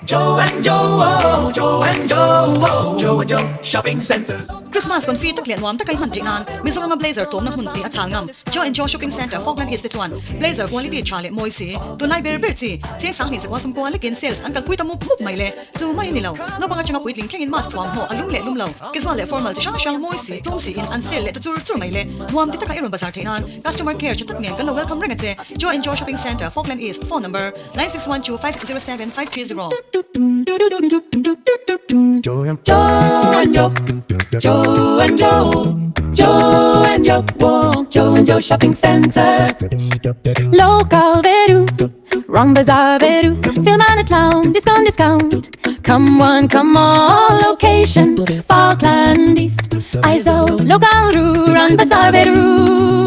Joe and Joe, oh, Joe and Joe, oh, Joe and Joe Shopping Center. Christmas kon fi taklian wam takay handrinan Mizoram na blazer tom na hunti at chalngam Joe and Joe Shopping Center Falkland East Chuan blazer quality chale moisi to lai ber berchi che sang ni se kwasam ko alakin sales ang kalkuita mo mup maile chu mai nilaw no banga changa puitling klingin mas twam ho alung le lumlaw kiswa le formal chang shang moisi tom si in an sale le tur tur maile wam di taka iron bazar thainan customer care chu taknian kan welcome ringache Joe and Joe Shopping Center Falkland East phone number 9612507530 Joe and Joe, Joe and Joe, Joe and Joe, whoa, Joe and Joe Shopping Center. Local Veru, wrong bazaar Veru, film and a clown, discount. Come on, location, Falkland East. ISO, local Ru, run bazaar Veru.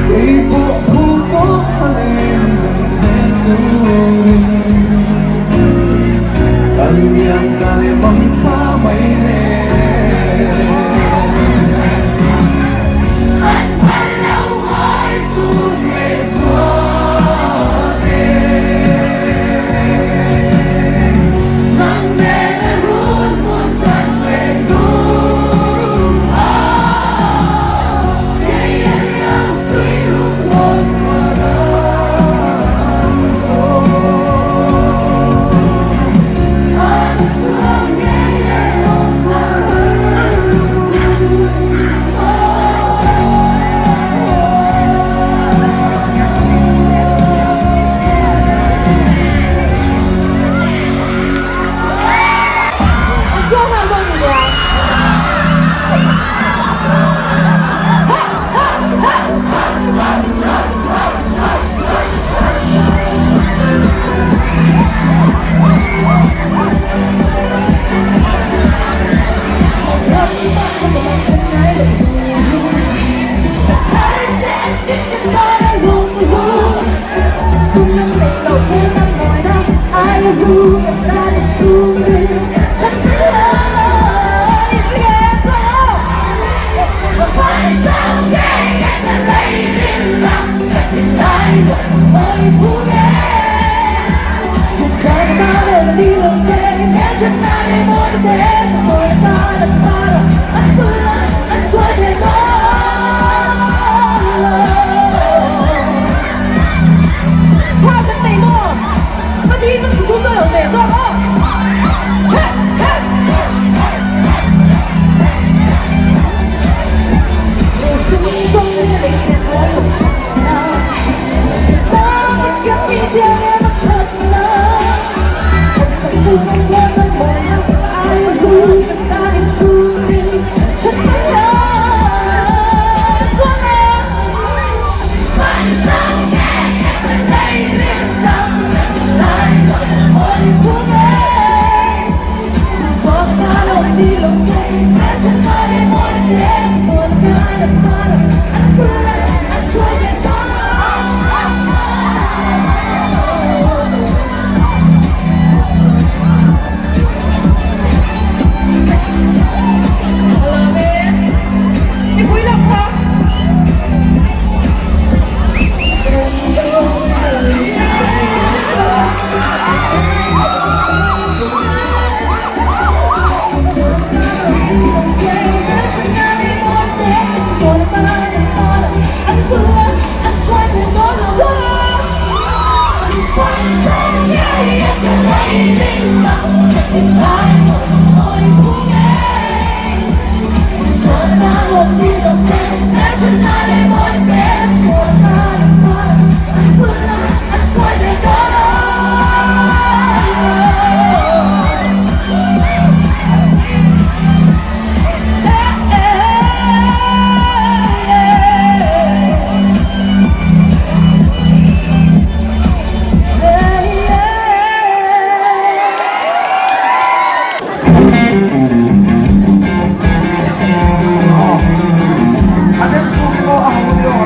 People who don't tell him รู้กันได้ทุกเรื่องฉันไม่เลยเรียกร้องว่าใครจะแก้กันอะไรเรื่องราวแต่ที่ไหนว่าไม่พูดเองทุกครั้งมาเรื่องนี้เราเจอแม้จะนานไม่หมดเด็กหมดตาและตาอันตัวอันตัวเธอก็ภาพเป็นในหม้อมาดีมันสุดตัวเราเนี่ยก็เฮ้เฮ้เราสุ่มส่งในเสียงร้องตามันยังมีเดียวเนี่ยมันชัดนะคนสั่งพูดมันว่ามันหมดแล้วอายุรู้กันได้ทุกเรื่องฉันไม่อยากตัวเองมันต้องแก้กันในเรื่องราวแต่ที่ไหนว่าไม่พูดเองบอกมาเราดีเราใจแม้ฉันไม่ได้หมดเด็กหมดกายและตาอันเพื่อนอันช่วยกันต่อไม่คุยหรอกค่ะAdesso moving po ako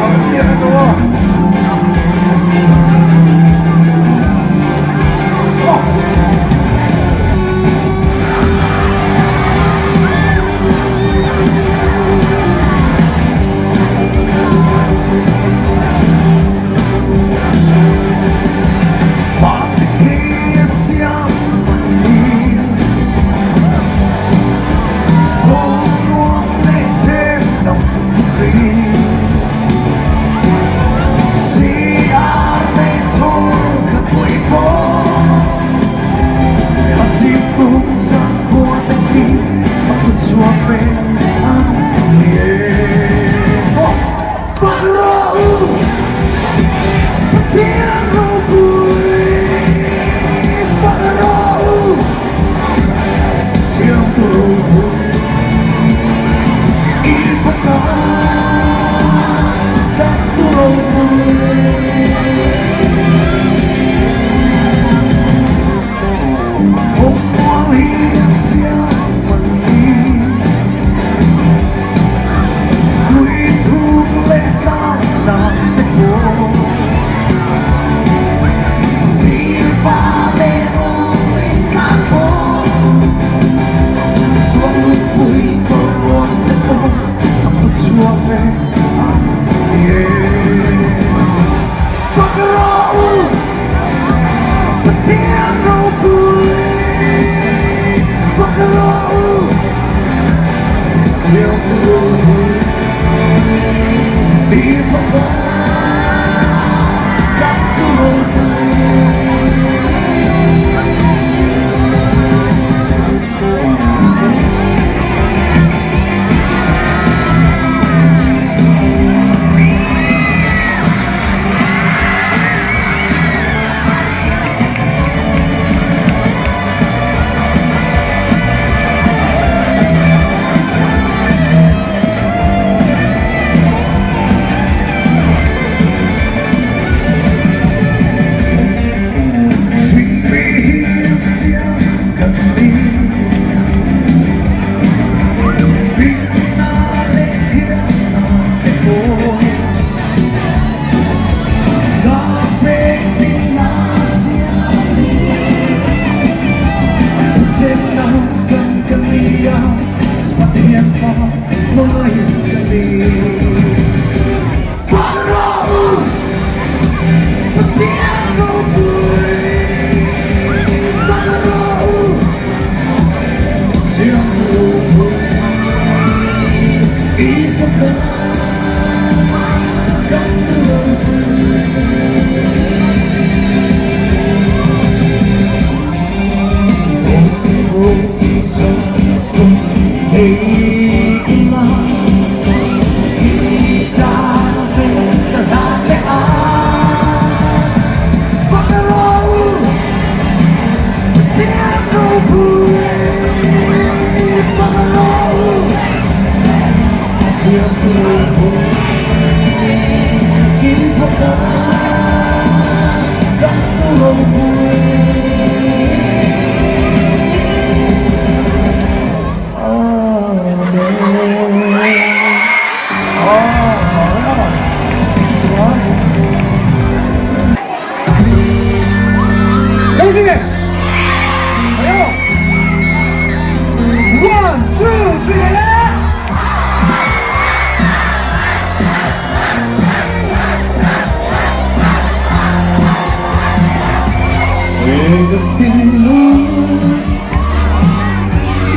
Negativno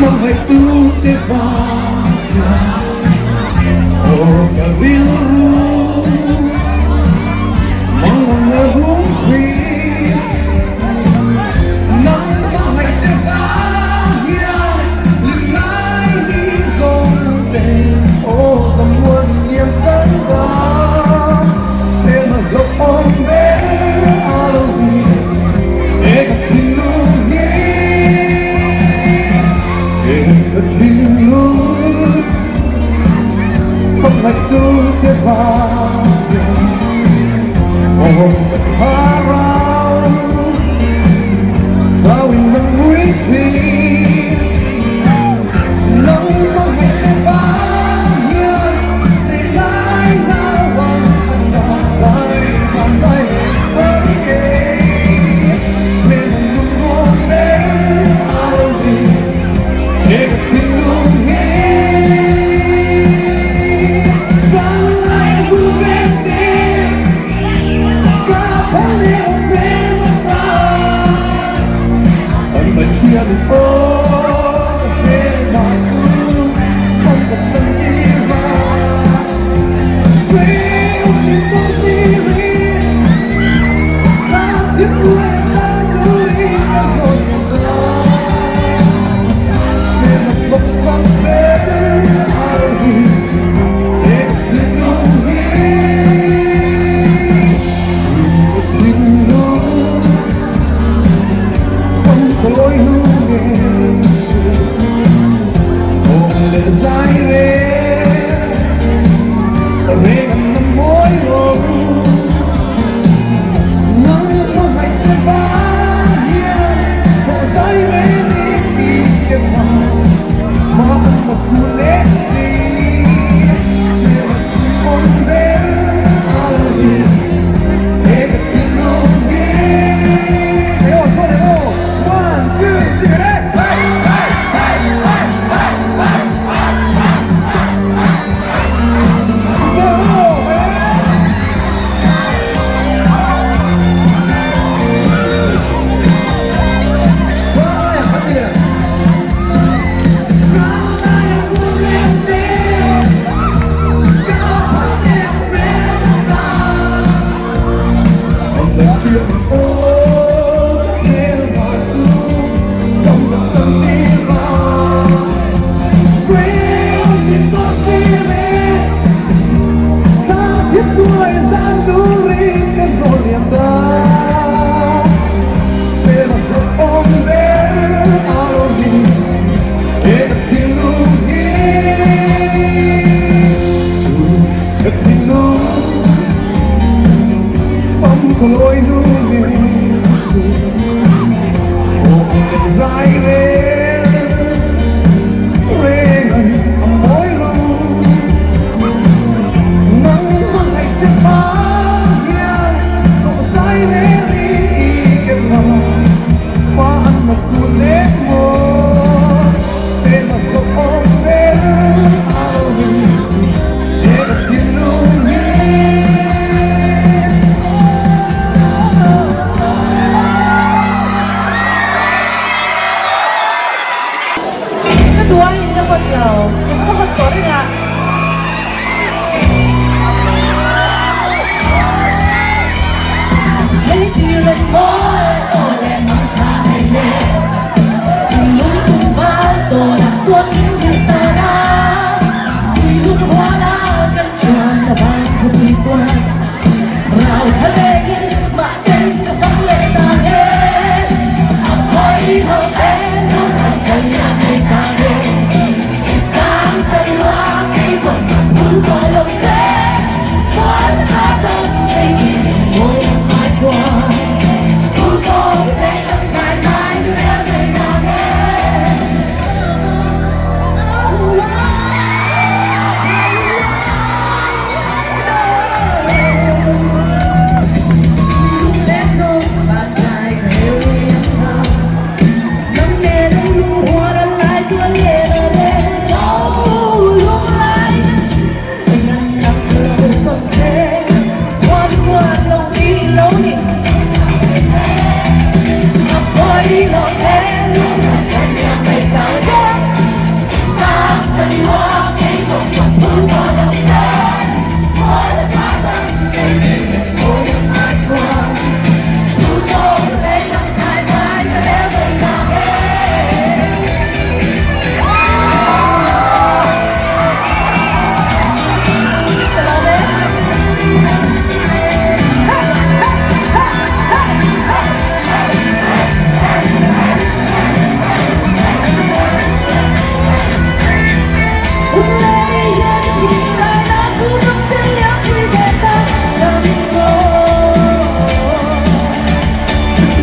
Mahal tutti voglia Oh cavillo Mga nabungsi Nang mahal ti voglia Limay di zonte Oh someone niệm sân đó Để mà gặp ông bé Halloween Negativno Negativno Mahal tutti voglia Oh kataraw Tawin ng muitri Nang mga tibayan Sila'y nawang atapay Masay barigay Minunong meron Halloween Negatinungin Sana'y buwete Kapali ang memata Ang magsiyan o Mematu Hanggat sa nira Sa'yo nitong sirin Kapit mo ay sa durin Ang nonita Buksan better Halloween Khối nung nghe Hồn lên dài rê Rê gần năm mối ngô Nắng có ngày sẽ vang hiền Hồn dài rê đi kịp hoàng Mà ăn một cú nét gì Để mà chỉ con bé Halloween Để cả thiên nông nghe Để họ số để ngô One, two, three, hey! Go, man! Vai, família! Lối núi miền Hồn lên dài rê Rê ngần mối lưu Nắng mà ngày sẽ phá hiền Hồn dài rê đi kịp lòng Mà ăn một cú nét mơ Để mà cậu ôm bên Halloween Để gặp thiên lưu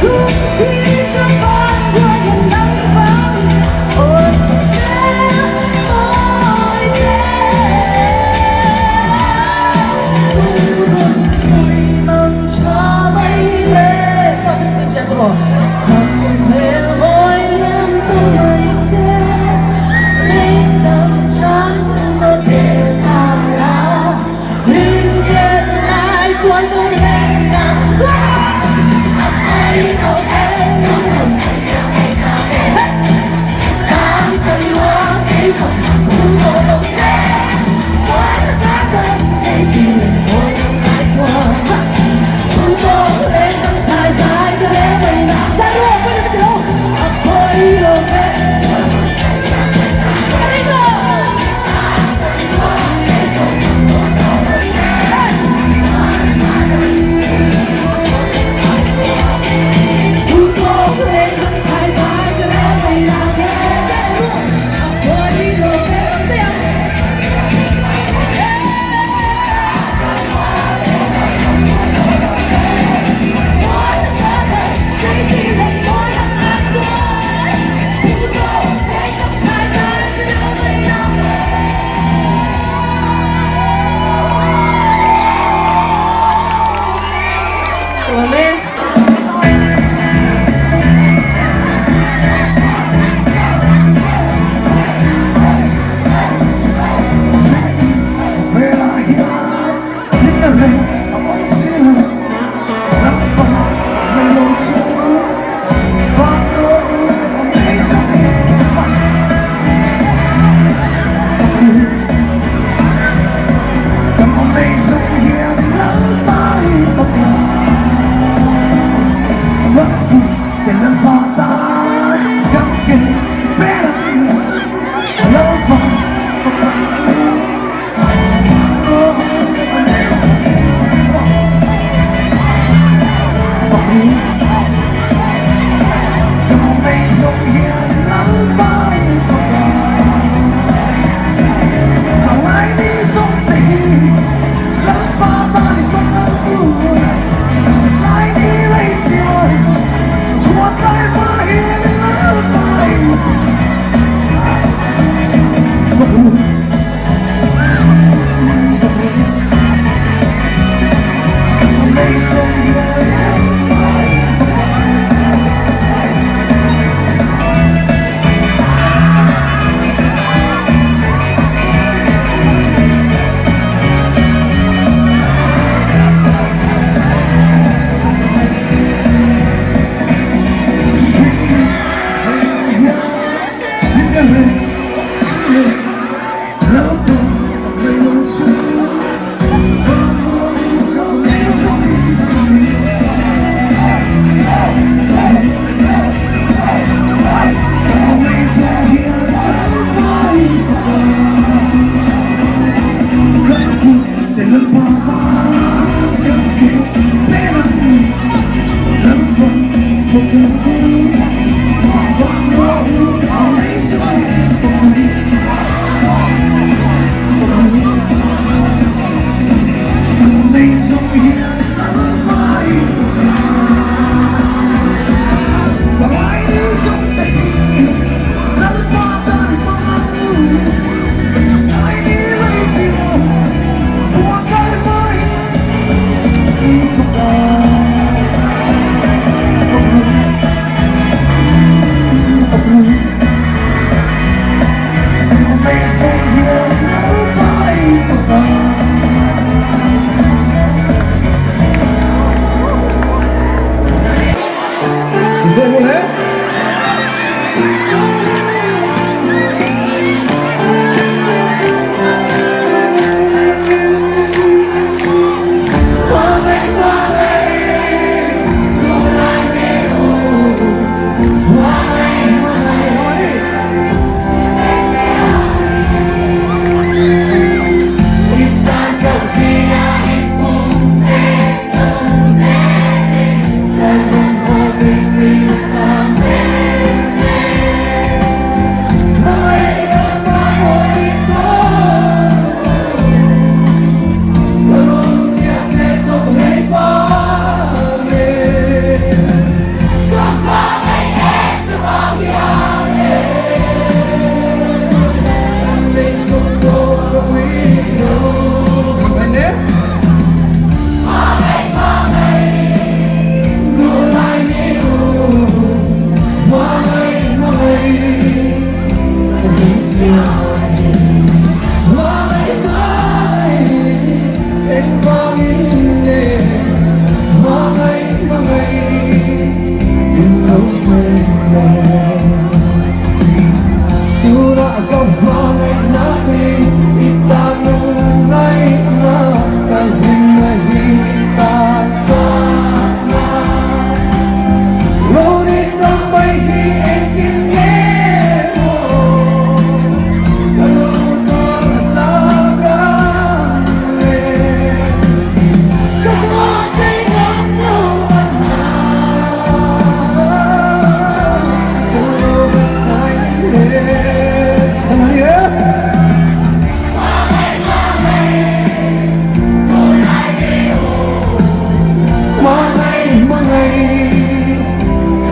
lúc thì các con đưa những nắng vàng ôi sao em mỏi vui mong cho bay lên cho những cái chuyện của dòng mê môi liên tục mây che lên đằng trắng trong mơ để thang lá liên kết lại tuổi tôi lên nắng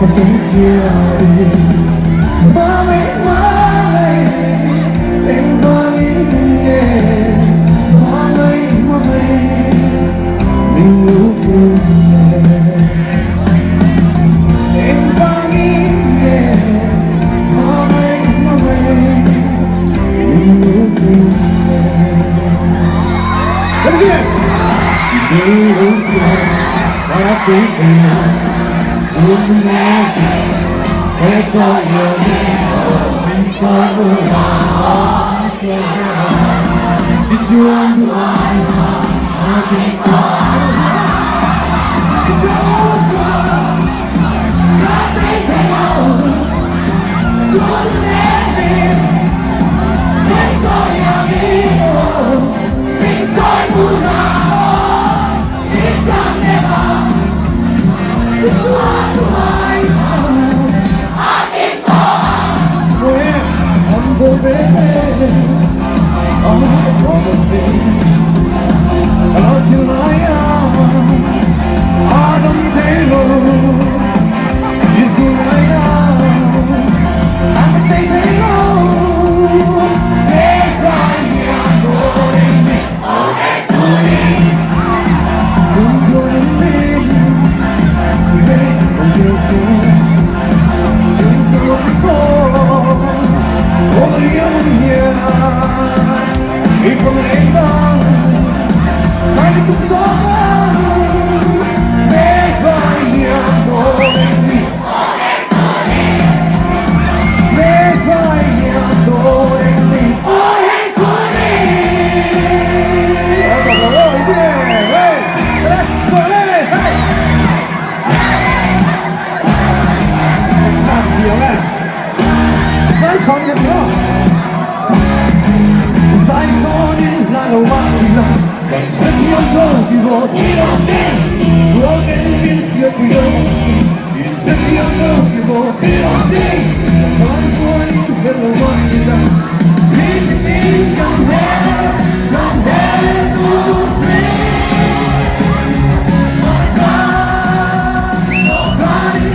essenziali. Mami, in famiglia, mami, l'inutile. In famiglia, mami, l'inutile. Let it again. L'inutile, ma qui senza io pensavo a te. It's you and the eyes I think don't try, nothing at all. So senza io pensavo it's you and the eyes I think I'm the baby, I'm the baby. Until I am Adam Taylor, is who I am. I'm the Taylor. There's I'm going me. Okay, going. Soon going me. Until soon going go. Only here. People ain't done. Sai che tu sono mezzo agno mezzo agno sai sono di no sai sono di la nuova se ti annoio vuoi che mi vinci qui se ti annoio vai fuori per la macchina se ti think I'm headed to train my time nobody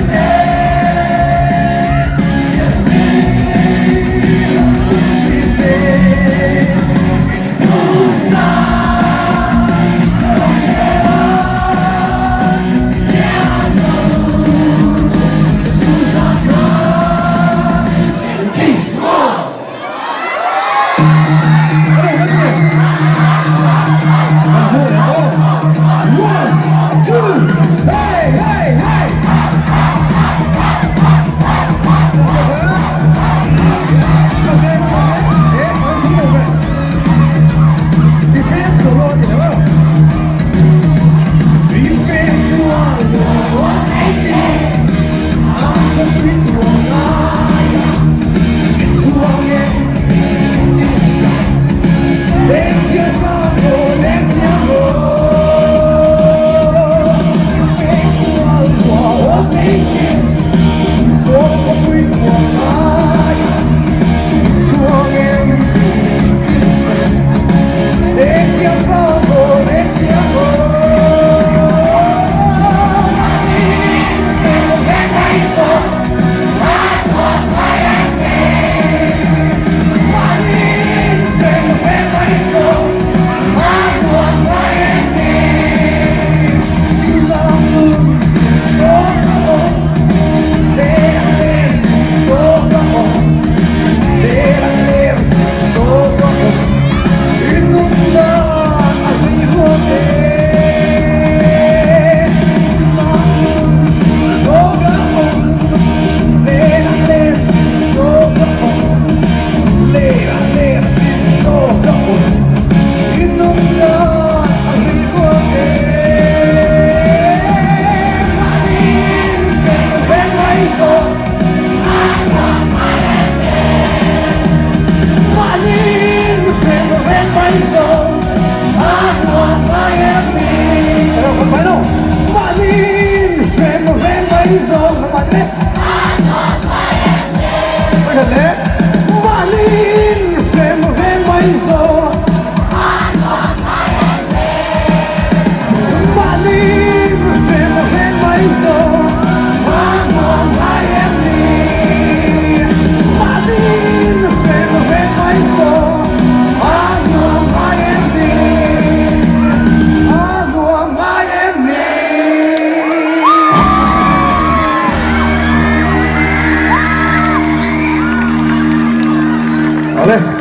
I'm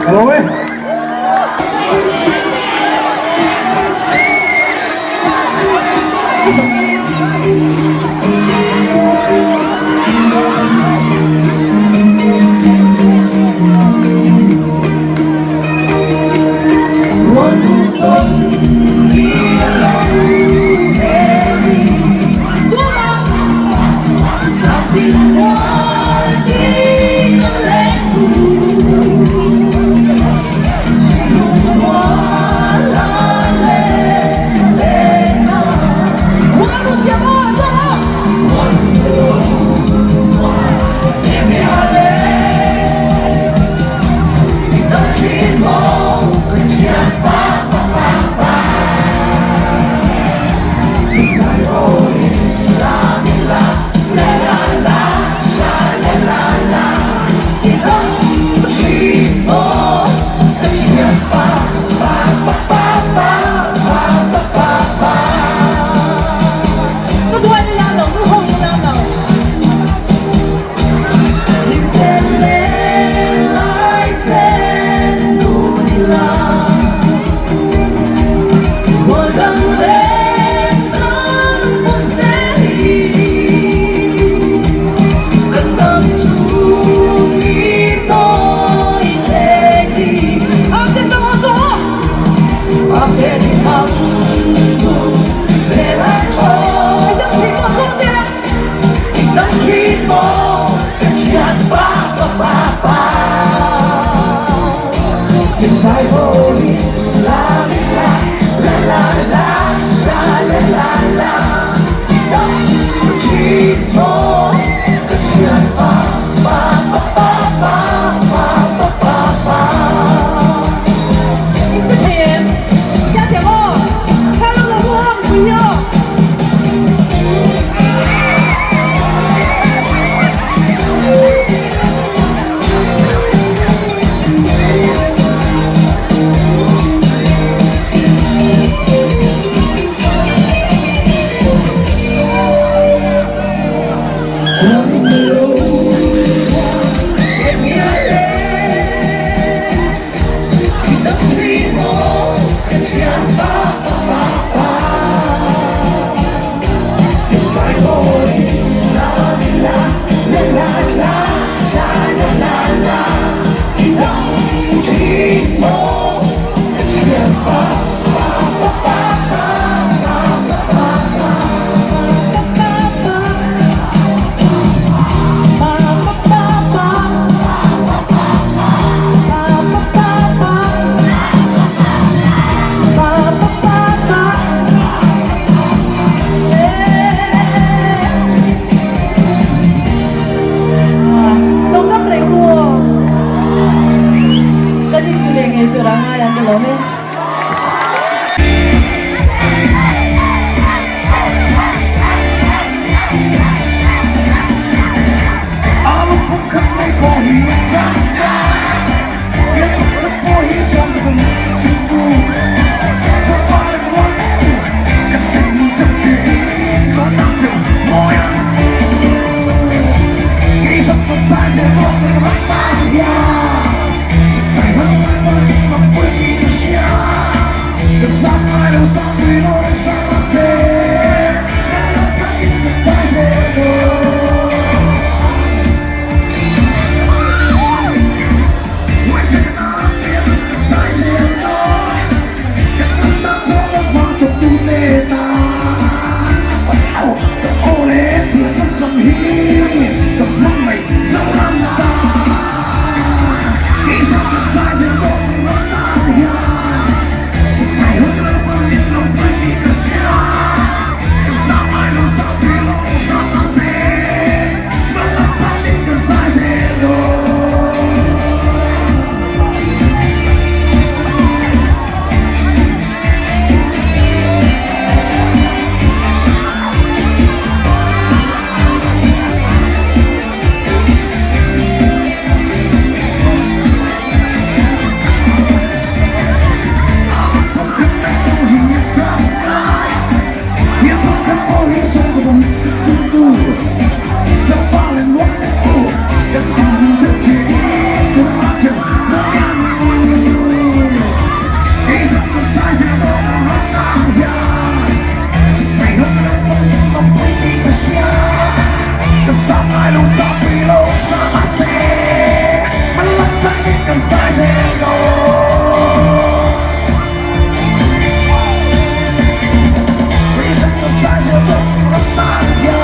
Hello, eh? Sa mai lo sa pilo sa mase malapit ka sa zero isang ka sa zero ratanya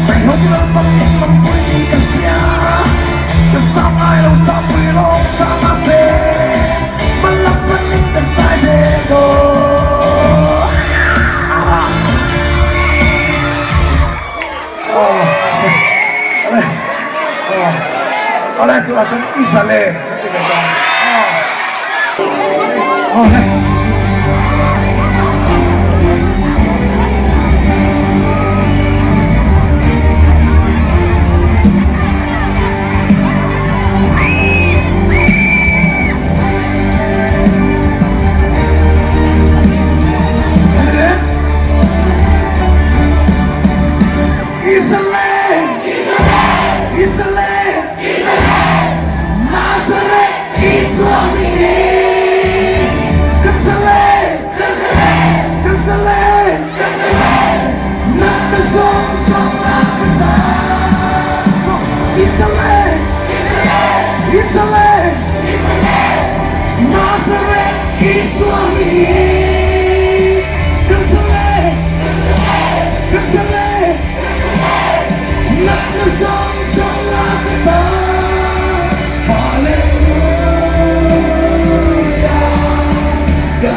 may hoki lang bakit mabuti ka siya sa mai lo sa pilo sa mase malapit ka sa zero ho letto la canzone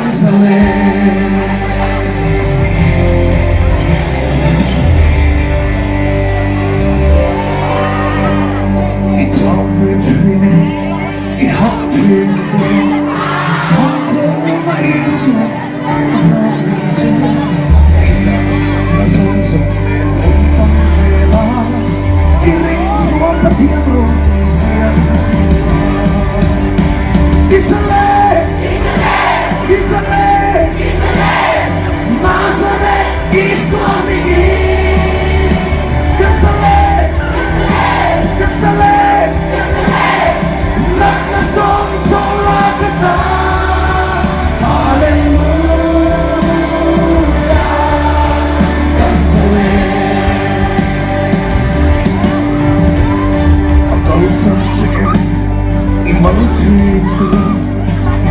Isale. It's all for dreaming, it hard to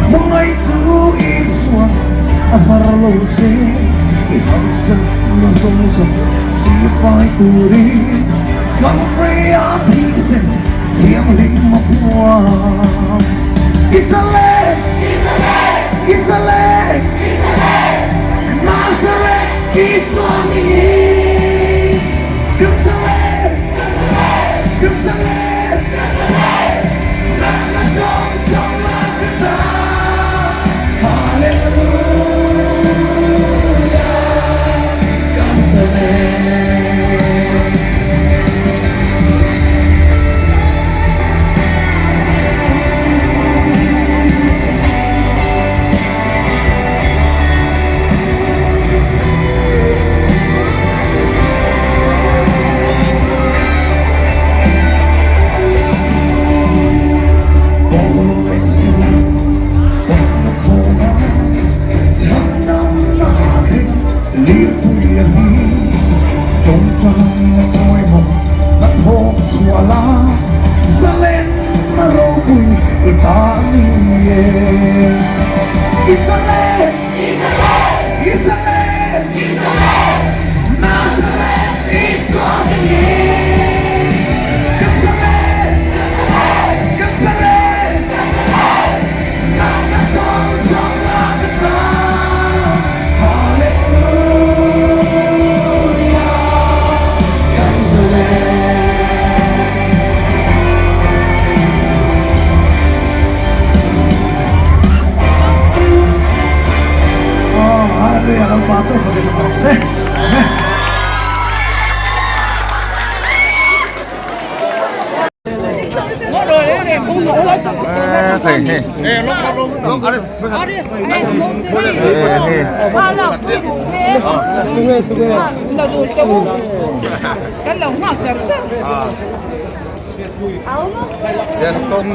mga ito iswan amaralose ihansang nasungsang sifay turi kang freyathisen tiang lima buwan Isale Masare Iswami Kansale Nakasong sama kita Haleluya Kansale Ya stop.